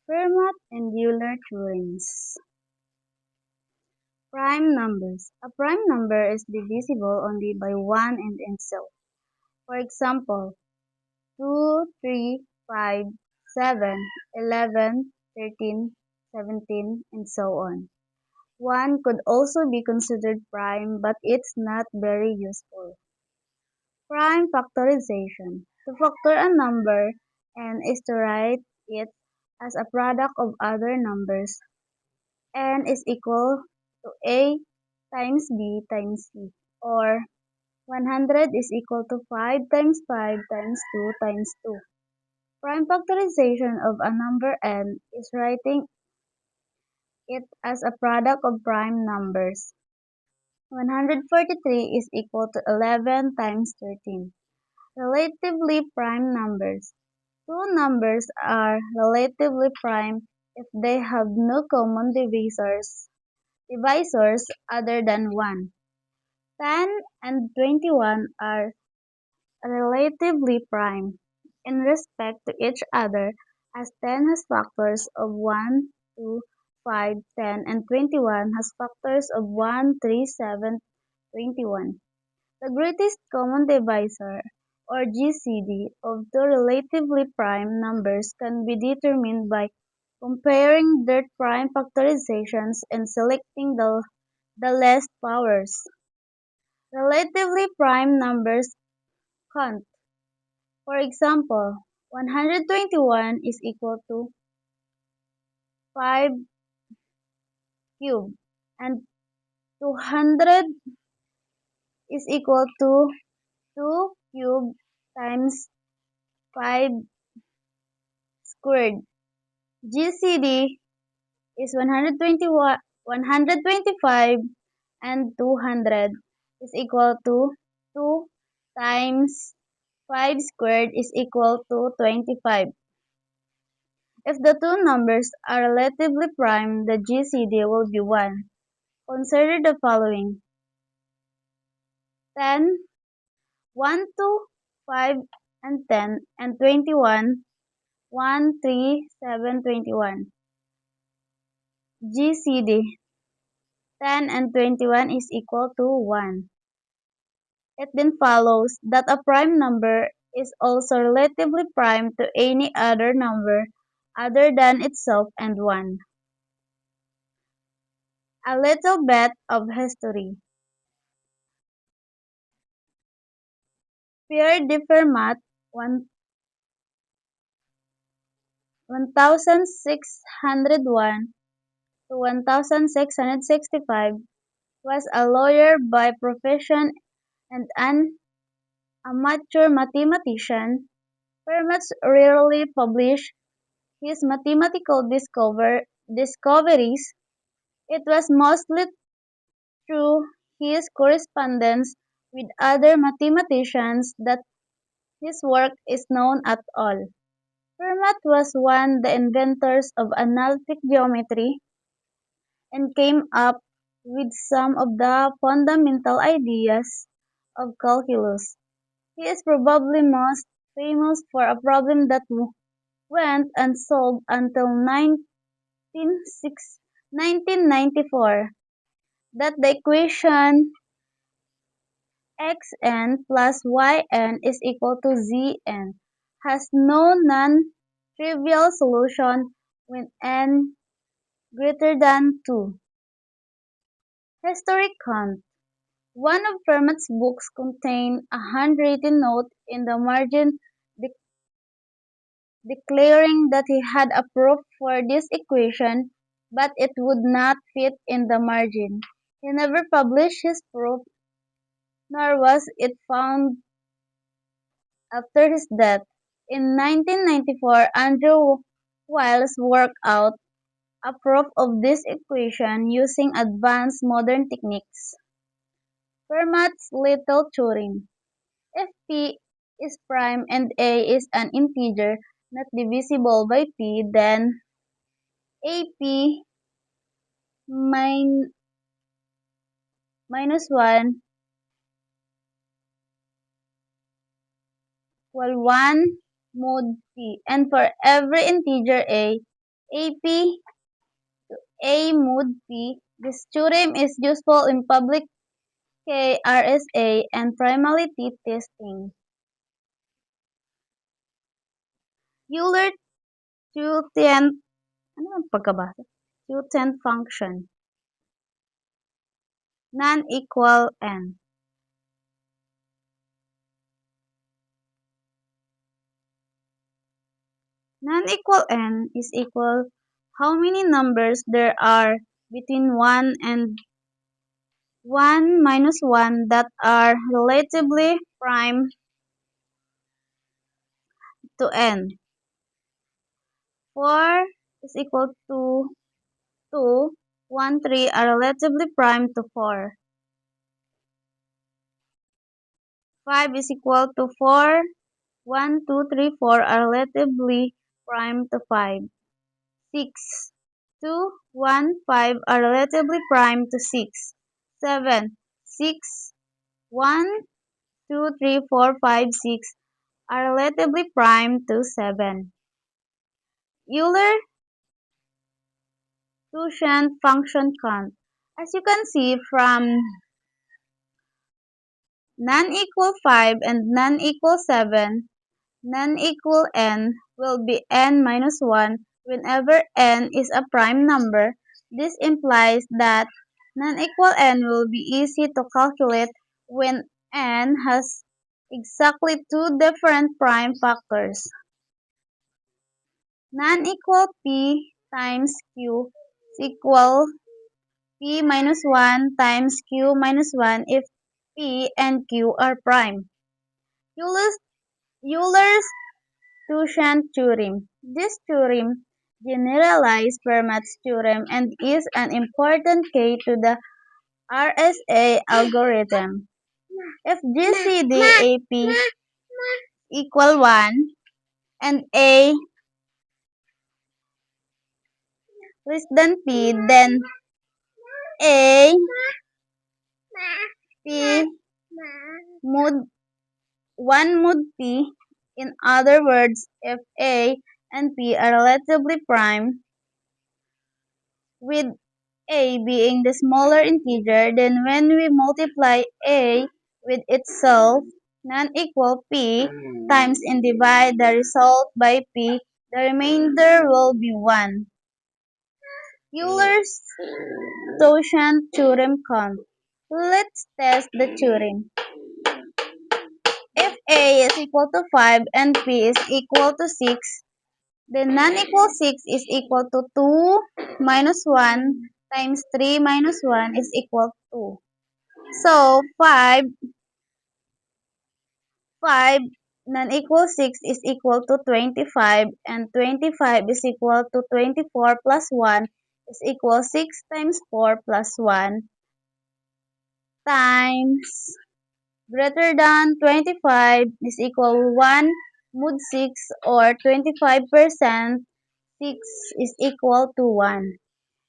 Fermat and Euler theorems. Prime numbers. A prime number is divisible only by 1 and itself. For example, 2, 3, 5, 7, 11, 13, 17, and so on. 1 could also be considered prime, but it's not very useful. Prime factorization. To factor a number n is to write it as a product of other numbers. N is equal to A times B times C, or 100 is equal to 5 times 5 times 2 times 2. Prime factorization of a number n is writing it as a product of prime numbers. 143 is equal to 11 times 13. Relatively prime numbers. Two numbers are relatively prime if they have no common divisors other than 1. 10 and 21 are relatively prime in respect to each other, as 10 has factors of 1, 2, 5, 10, and 21 has factors of 1, 3, 7, 21. The greatest common divisor, or GCD, of two relatively prime numbers can be determined by comparing their prime factorizations and selecting the least powers. Relatively prime numbers count. For example, 121 is equal to 5 cubed, and 200 is equal to 2 cubed times 5 squared. GCD is 121, 125, and 200 is equal to 2 times 5 squared is equal to 25. If the two numbers are relatively prime, the GCD will be 1. Consider the following: 10, 1, 2, 5, and 10, and 21, 1, 3, 7, 21. GCD 10 and 21 is equal to 1. It then follows that a prime number is also relatively prime to any other number other than itself and 1. A little bit of history. Pierre de Fermat 1601 to 1665 was a lawyer by profession and an amateur mathematician. Fermat rarely published his mathematical discoveries. It was mostly through his correspondence with other mathematicians that his work is known at all. Fermat was one of the inventors of analytic geometry and came up with some of the fundamental ideas of calculus. He is probably most famous for a problem that went unsolved until 1994, that the equation xn plus yn is equal to zn has no non-trivial solution when n greater than 2. Historic count. One of Fermat's books contained a handwritten note in the margin de- declaring that he had a proof for this equation, but it would not fit in the margin. He never published his proof, nor was it found after his death. In 1994, Andrew Wiles worked out a proof of this equation using advanced modern techniques. Fermat's little theorem. If P is prime and A is an integer not divisible by P, then AP minus 1 equal 1 mod P. And for every integer A, AP A mod P. This theorem is useful in public key RSA and primality testing. Euler two-tenth ano ang pagkabasa? Two-tenth function. Non-equal n. Non-equal n is equal how many numbers there are between 1 and 1 minus 1 that are relatively prime to n. 4 is equal to 2, 1, 3 are relatively prime to 4. 5 is equal to 4, 1, 2, 3, 4 are relatively prime to 5. 6, 2, 1, 5 are relatively prime to 6. 7, 6, 1, 2, 3, 4, 5, 6 are relatively prime to 7. Euler quotient function count. As you can see from non-equal 5 and non-equal 7, non-equal n will be n minus 1 whenever n is a prime number. This implies that non-equal n will be easy to calculate when n has exactly two different prime factors. Non-equal p times q is equal p minus 1 times q minus 1 if p and q are prime. Euler's quotient theorem. This theorem generalizes Fermat's theorem and is an important key to the RSA algorithm. If GCD AP equal 1 and A less than P, then A P mod 1 mod P. In other words, if A and P are relatively prime, with A being the smaller integer, then when we multiply A with itself, non-equal P, times and divide the result by P, the remainder will be 1. Euler's quotient theorem count. Let's test the theorem. If A is equal to 5 and P is equal to 6, then non-equal 6 is equal to 2 minus 1 times 3 minus 1 is equal to 2. So 5 non-equal 6 is equal to 25 and 25 is equal to 24 plus 1 is equal 6 times 4 plus 1 times greater than 25 is equal 1 mod 6 or 25%. 6 is equal to 1.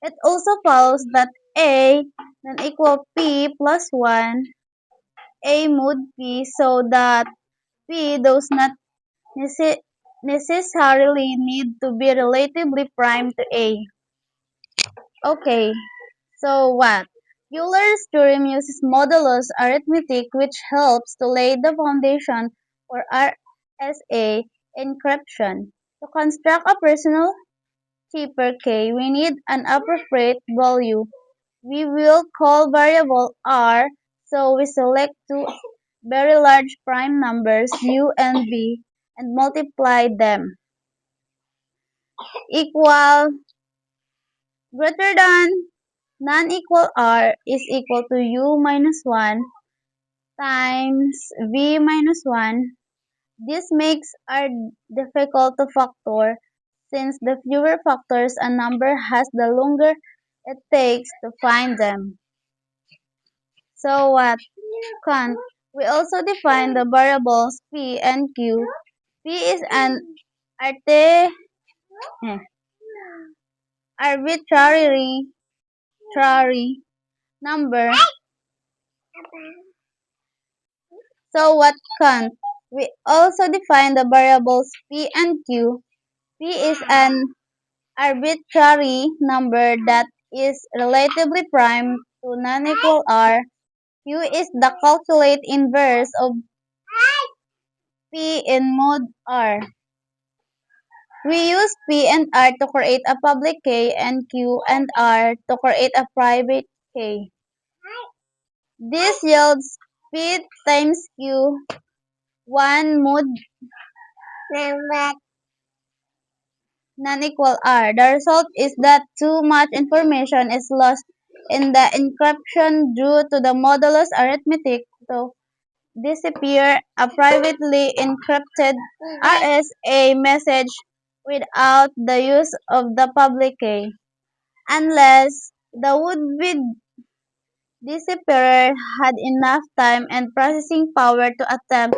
It also follows that A non-equal P plus 1, A mod P, so that P does not necessarily need to be relatively prime to A. Okay, so what? Euler's theorem uses modulus arithmetic which helps to lay the foundation for RSA encryption. To construct a personal key per K, we need an appropriate value. We will call variable R, so we select two very large prime numbers U and V and multiply them. Equal greater than non-equal R is equal to U minus 1 times V minus 1. This makes R difficult to factor since the fewer factors a number has, the longer it takes to find them. So what? Count. We also define the variables P and Q. P is an arbitrary number. So what count? We also define the variables P and Q. P is an arbitrary number that is relatively prime to non-equal r. Q is the calculate inverse of P in mod R. We use P and R to create a public key and Q and R to create a private key. This yields P times Q, 1 mod non-equal R. The result is that too much information is lost in the encryption due to the modulus arithmetic to disappear a privately encrypted RSA message without the use of the public key, unless the would-be disappearer had enough time and processing power to attempt